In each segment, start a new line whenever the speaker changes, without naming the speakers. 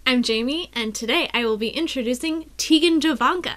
I'm Jamie, and today I will be introducing Tegan Jovanka.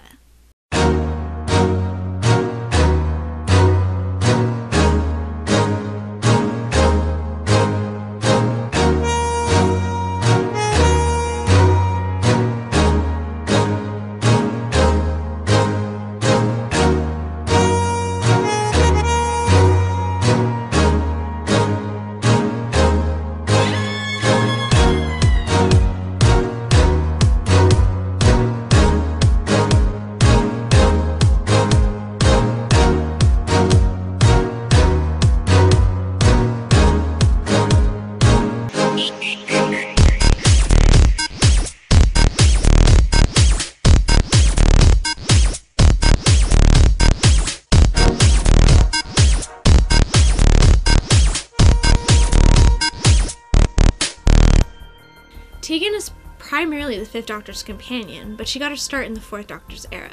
Tegan is primarily the Fifth Doctor's companion, but she got her start in the Fourth Doctor's era.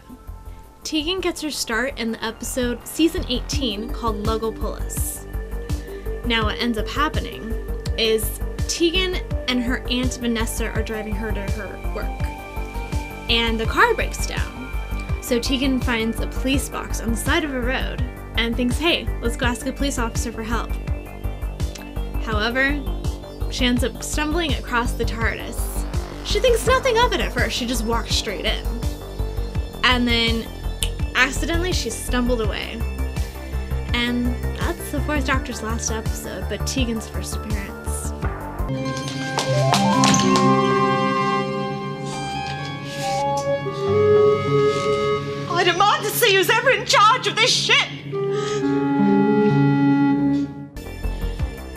Tegan gets her start in the episode Season 18 called Logopolis. Now what ends up happening is Tegan and her Aunt Vanessa are driving her to her work, and the car breaks down. So Tegan finds a police box on the side of a road and thinks, hey, let's go ask a police officer for help. However, she ends up stumbling across the TARDIS. She thinks nothing of it at first, she just walks straight in. And then, accidentally, she stumbled away. And that's the Fourth Doctor's last episode, but Tegan's first appearance.
I demand to see who's ever in charge of this ship!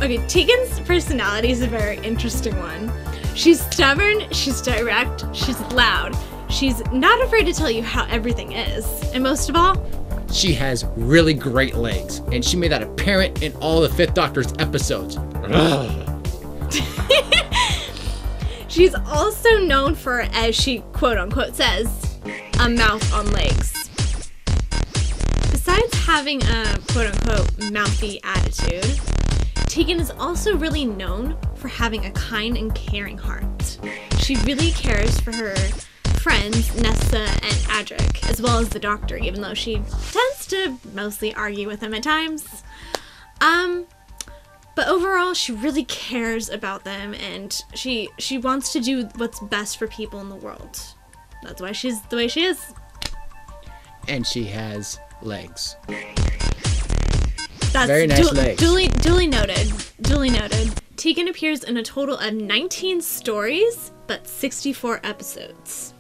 Okay, Tegan's personality is a very interesting one. She's stubborn, she's direct, she's loud. She's not afraid to tell you how everything is. And most of all,
she has really great legs, and she made that apparent in all the Fifth Doctor's episodes.
She's also known for, as she quote-unquote says, a mouth on legs. Besides having a quote-unquote mouthy attitude, Tegan is also really known for having a kind and caring heart. She really cares for her friends, Nessa and Adric, as well as the Doctor, even though she tends to mostly argue with him at times. But overall, she really cares about them, and she wants to do what's best for people in the world. That's why she's the way she is.
And she has legs.
That's
very nice legs.
Duly noted. Duly noted. Tegan appears in a total of 19 stories, but 64 episodes.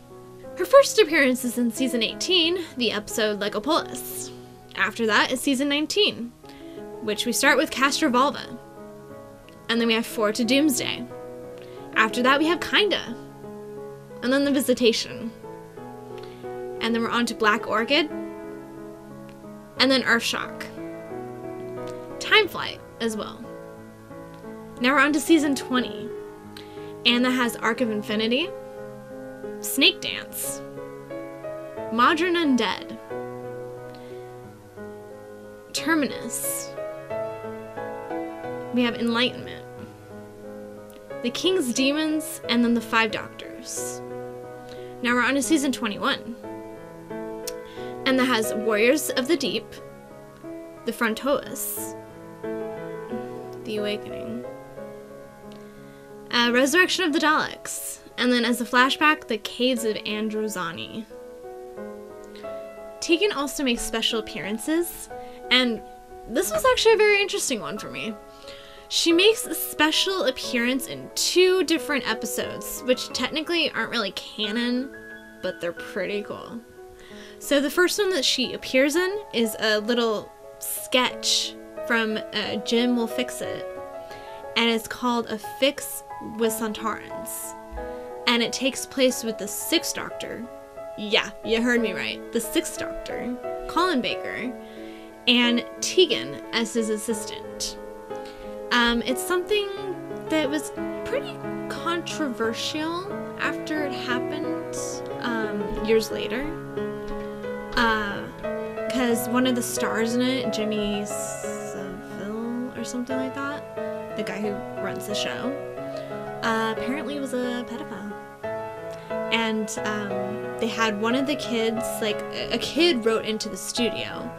Her first appearance is in Season 18, the episode Logopolis. After that is Season 19, which we start with Castrovalva. And then we have Four to Doomsday. After that we have Kinda. And then The Visitation. And then we're on to Black Orchid. And then Earthshock. Time Flight as well. Now we're on to Season 20, and that has Arc of Infinity, Snake Dance, Modern Undead, Terminus, we have Enlightenment, The King's Demons, and then the Five Doctors. Now we're on to Season 21, and that has Warriors of the Deep, The Frontois, The Awakening, Resurrection of the Daleks, and then as a flashback, The Caves of Androzani. Tegan also makes special appearances, and this was actually a very interesting one for me. She makes a special appearance in 2 different episodes, which technically aren't really canon, but they're pretty cool. So the first one that she appears in is a little sketch from Jim Will Fix It, and it's called A Fix with Sontarans, and it takes place with the Sixth Doctor. Yeah, you heard me right. The Sixth Doctor, Colin Baker, and Tegan as his assistant. It's something that was pretty controversial after it happened years later. Because one of the stars in it, Jimmy Savile or something like that, the guy who runs the show, apparently was a pedophile. and they had one of the kids, like a kid wrote into the studio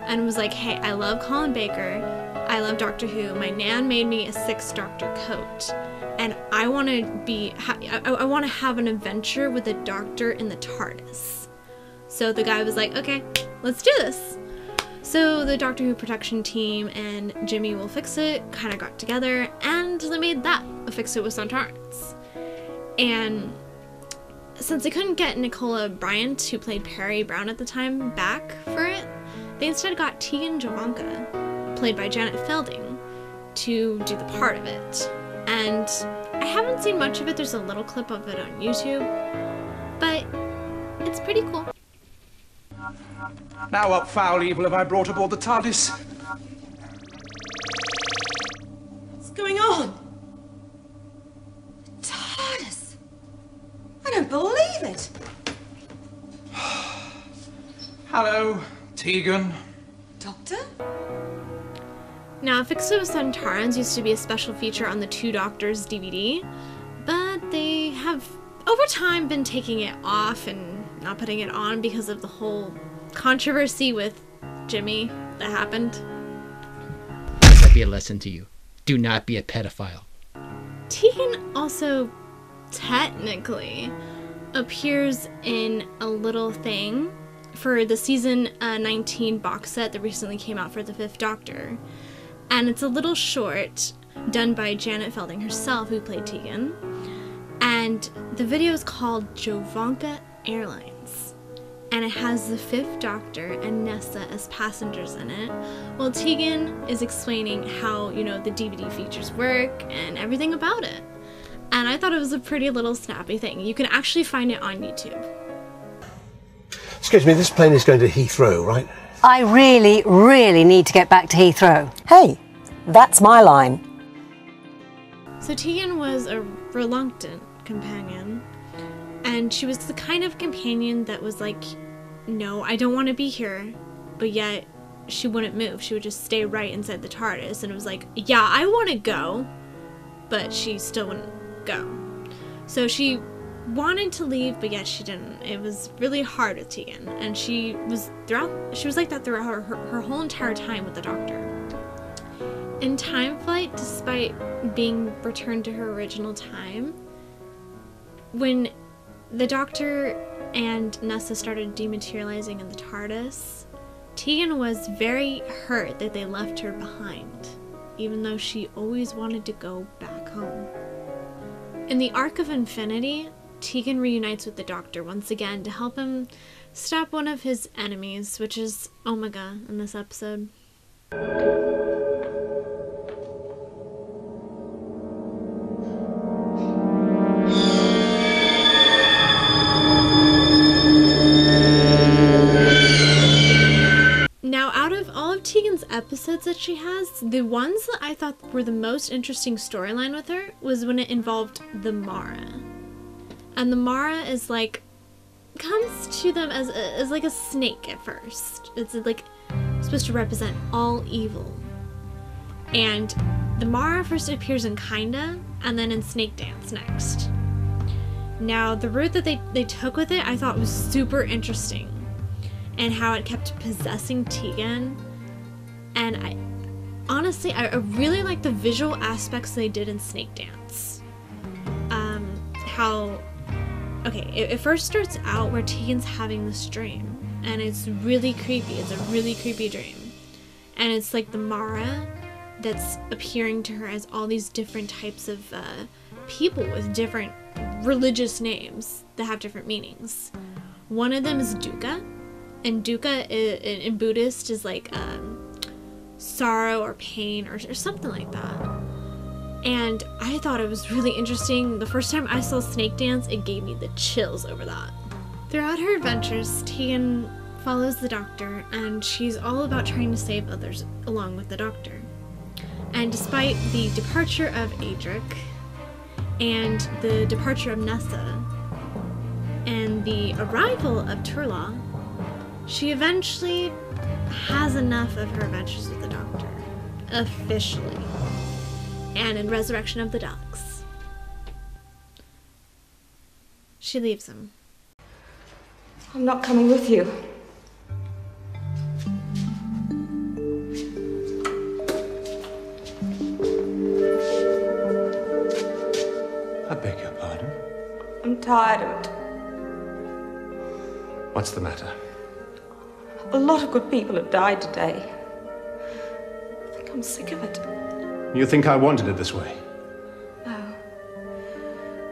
and was like, hey, I love Colin Baker, I love Doctor Who, my nan made me a 6th Doctor coat, and I want to I want to have an adventure with the Doctor in the TARDIS. So the guy was like, okay, let's do this. So the Doctor Who production team and Jimmy Will Fix It kind of got together, and they made that a Fix It with Sontarans. And since they couldn't get Nicola Bryant, who played Perry Brown at the time, back for it, they instead got Tegan Jovanka, played by Janet Felding, to do the part of it. And I haven't seen much of it, there's a little clip of it on YouTube, but it's pretty cool.
Now what foul evil have I brought aboard the TARDIS?
What's going on? TARDIS? I don't believe it.
Hello, Tegan.
Doctor?
Now, Fix It with Sontarans used to be a special feature on the Two Doctors DVD, but they have, over time, been taking it off and not putting it on because of the whole controversy with Jimmy that happened.
This might be a lesson to you. Do not be a pedophile.
Tegan also technically appears in a little thing for the season 19 box set that recently came out for the 5th Doctor. And it's a little short done by Janet Felding herself, who played Tegan. And the video is called Jovanka Airlines. And it has the 5th Doctor and Nessa as passengers in it, while Tegan is explaining how, you know, the DVD features work and everything about it. And I thought it was a pretty little snappy thing. You can actually find it on YouTube.
Excuse me, this plane is going to Heathrow, right?
I really, really need to get back to Heathrow.
Hey, that's my line.
So Tegan was a reluctant companion, and she was the kind of companion that was like, no, I don't want to be here, but yet she wouldn't move. She would just stay right inside the TARDIS, and it was like, yeah, I want to go, but she still wouldn't go. So she wanted to leave, but yet she didn't. It was really hard with Tegan, and she was like that throughout her whole entire time with the Doctor. In Time Flight, despite being returned to her original time, when the Doctor and Nessa started dematerializing in the TARDIS, Tegan was very hurt that they left her behind, even though she always wanted to go back home. In the Arc of Infinity, Tegan reunites with the Doctor once again to help him stop one of his enemies, which is Omega in this episode. Now, out of all of Tegan's episodes that she has, the ones that I thought were the most interesting storyline with her was when it involved the Mara. And the Mara is like, comes to them as like a snake at first. It's like supposed to represent all evil. And the Mara first appears in Kinda, and then in Snake Dance next. Now, the route that they took with it I thought was super interesting, and how it kept possessing Tegan. And I really like the visual aspects they did in Snake Dance. It first starts out where Tegan's having this dream, and it's really creepy. It's a really creepy dream. And it's like the Mara that's appearing to her as all these different types of people with different religious names that have different meanings. One of them is Dukkha, and Dukkha in Buddhist is like sorrow or pain or something like that. And I thought it was really interesting. The first time I saw Snake Dance, it gave me the chills over that. Throughout her adventures, Tegan follows the Doctor, and she's all about trying to save others along with the Doctor. And despite the departure of Adric, and the departure of Nessa, and the arrival of Turlough, she eventually has enough of her adventures with the Doctor, officially, and in Resurrection of the Daleks. she leaves him.
I'm not coming with you.
I beg your pardon?
I'm tired of it.
What's the matter?
A lot of good people have died today. I think I'm sick of it.
You think I wanted it this way?
No.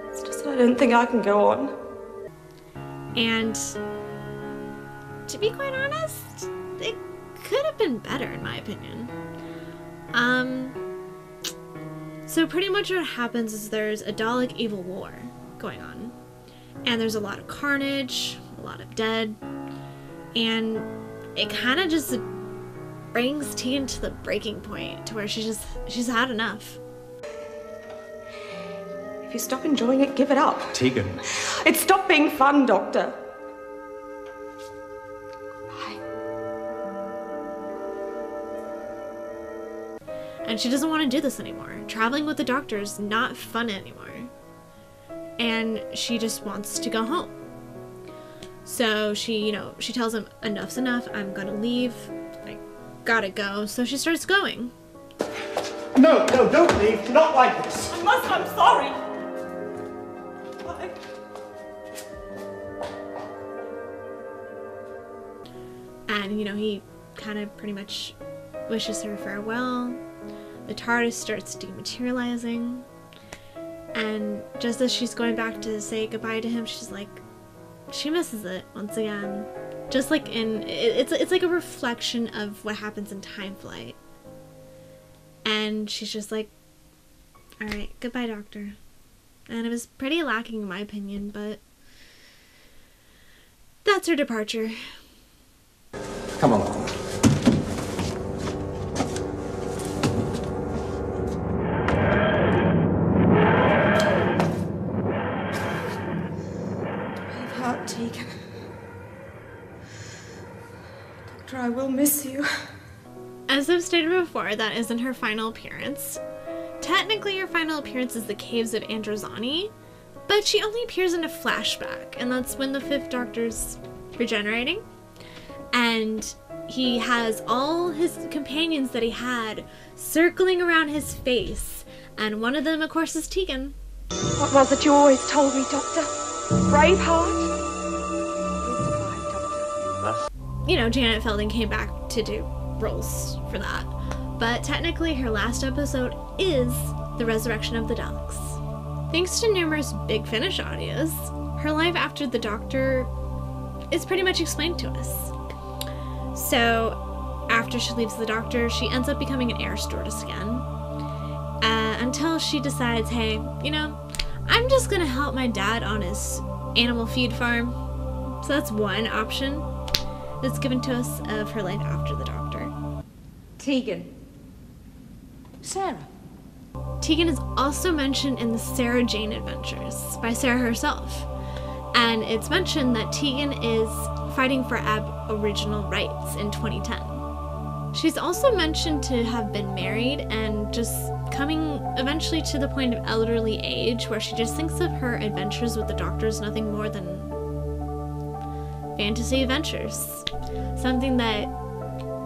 It's just that I don't think I can go on.
And to be quite honest, it could have been better in my opinion. So pretty much what happens is there's a Dalek evil war going on. And there's a lot of carnage, a lot of dead, and it kind of just brings Tegan to the breaking point to where she's had enough.
If you stop enjoying it, give it up.
Tegan.
It stopped being fun, Doctor. Bye.
And she doesn't want to do this anymore. Traveling with the Doctor is not fun anymore. And she just wants to go home. So she tells him, enough's enough, I'm gonna leave, I gotta go. So she starts going.
No, don't leave. Not like this.
I must, I'm sorry. Bye.
And, he kind of pretty much wishes her farewell. The TARDIS starts dematerializing. And just as she's going back to say goodbye to him, she's like, she misses it once again. Just like it's like a reflection of what happens in Time Flight. And she's just like, alright, goodbye, Doctor. And it was pretty lacking in my opinion, but that's her departure.
Come along.
Tegan. Doctor, I will miss you.
As I've stated before, that isn't her final appearance. Technically, her final appearance is the Caves of Androzani, but she only appears in a flashback, and that's when the Fifth Doctor's regenerating. And he has all his companions that he had circling around his face, and one of them, of course, is Tegan.
What was it you always told me, Doctor? Braveheart?
Janet Fielding came back to do roles for that. But technically her last episode is The Resurrection of the Daleks. Thanks to numerous Big Finish audios, her life after the Doctor is pretty much explained to us. So after she leaves the Doctor, she ends up becoming an air stewardess again. Until she decides, hey, I'm just gonna help my dad on his animal feed farm. So that's one option that's given to us of her life after the Doctor.
Tegan. Sarah.
Tegan is also mentioned in the Sarah Jane Adventures by Sarah herself. And it's mentioned that Tegan is fighting for Aboriginal rights in 2010. She's also mentioned to have been married and just coming eventually to the point of elderly age where she just thinks of her adventures with the Doctor as nothing more than fantasy adventures. Something that,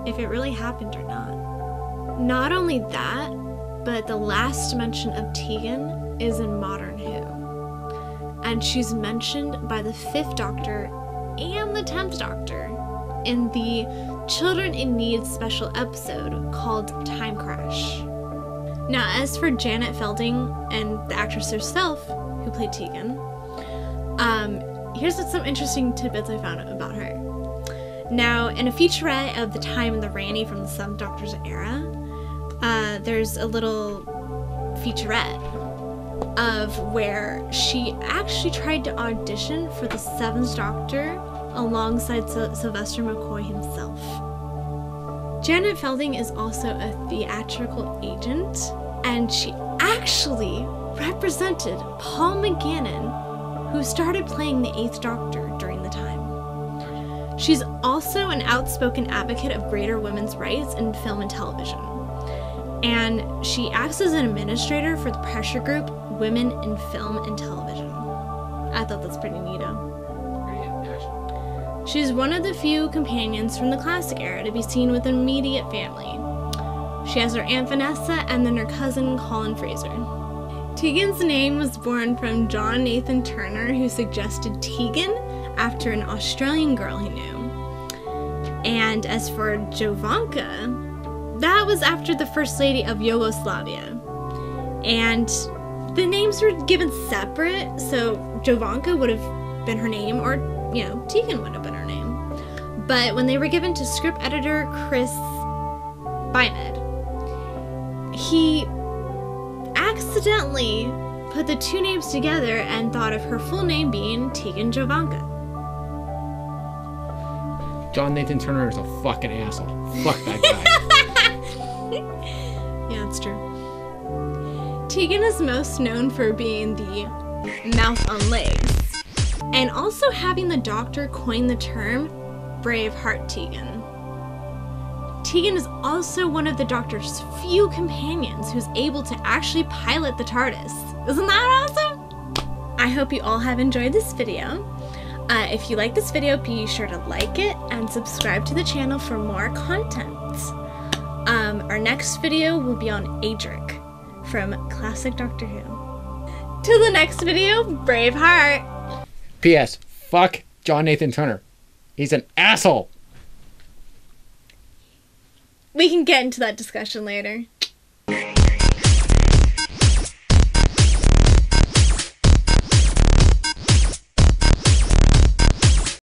if it really happened or not. Not only that, but the last mention of Tegan is in Modern Who. And she's mentioned by the 5th Doctor and the 10th Doctor in the Children in Need special episode called Time Crash. Now, as for Janet Fielding and the actress herself, who played Tegan, here's some interesting tidbits I found about her. Now, in a featurette of the time in the Ranny from the 7th Doctor's era, there's a little featurette of where she actually tried to audition for the 7th Doctor alongside Sylvester McCoy himself. Janet Fielding is also a theatrical agent, and she actually represented Paul McGannon, who started playing the 8th Doctor during the time. She's also an outspoken advocate of greater women's rights in film and television. And she acts as an administrator for the pressure group Women in Film and Television at thought that's pretty neato. She's one of the few companions from the classic era to be seen with an immediate family. She has her Aunt Vanessa and then her cousin Colin Fraser. Tegan's name was born from John Nathan Turner, who suggested Tegan after an Australian girl he knew. And as for Jovanka, that was after the First Lady of Yugoslavia. And the names were given separate, so Jovanka would have been her name, or, you know, Tegan would have been her name. But when they were given to script editor Chris Bymed, he accidentally put the two names together and thought of her full name being Tegan Jovanka.
John Nathan Turner is a fucking asshole. Fuck that guy.
Yeah, that's true. Tegan is most known for being the mouse on legs, and also having the Doctor coin the term Braveheart Tegan. Tegan is also one of the Doctor's few companions who's able to actually pilot the TARDIS. Isn't that awesome? I hope you all have enjoyed this video. If you like this video, be sure to like it and subscribe to the channel for more content. Our next video will be on Adric from Classic Doctor Who. Till the next video, Braveheart!
P.S. Fuck John Nathan Turner. He's an asshole.
We can get into that discussion later.